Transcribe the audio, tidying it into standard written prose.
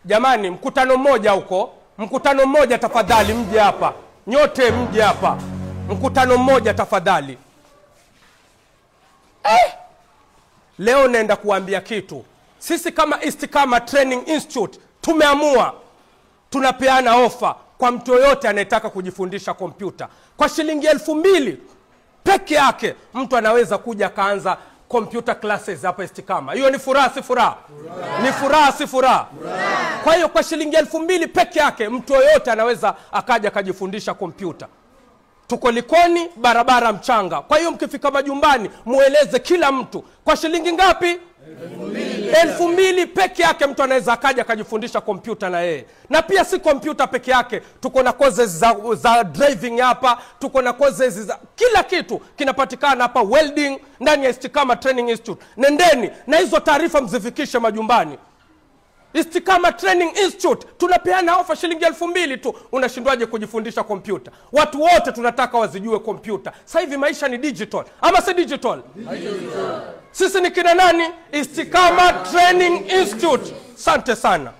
Jamani, mkutano mmoja huko, mkutano mmoja tafadhali mje hapa. Nyote mje hapa. Mkutano mmoja tafadhali. Leo naenda kuambia kitu. Sisi kama Istiqama Training Institute tumeamua tunapeana ofa kwa mtu yoyote anayetaka kujifundisha kompyuta. Kwa shilingi 2,000 peke yake mtu anaweza kuja kaanza computer classes hapa Istiqama. Hiyo ni furaha si furaha? Ni furaha si furaha? Kwa hiyo kwa shilingi 2,000 peke yake mtu yoyote anaweza akaja kujifundisha kompyuta. Tuko Likoni, barabara Mchanga. Kwa hiyo mkifika majumbani mueleze kila mtu. Kwa shilingi ngapi? 2,000 peke yake mtu anaweza akaja kujifundisha kompyuta na yeye. Na pia si kompyuta peke yake, tuko na courses za driving hapa, tuko na courses za kila kitu kinapatikana hapa, welding ndani ya Istiqama Training Institute. Nendeni na hizo taarifa mzifikishe majumbani. Istiqama Training Institute tunapeana ofa shilingi 2,000 tu. Unashindwaje kujifundisha kompyuta? Watu wote tunataka wazijue kompyuta. Sasa hivi maisha ni digital. Ama si digital? Digital. Sisi ni kina nani? Istiqama Training Institute. Asante sana.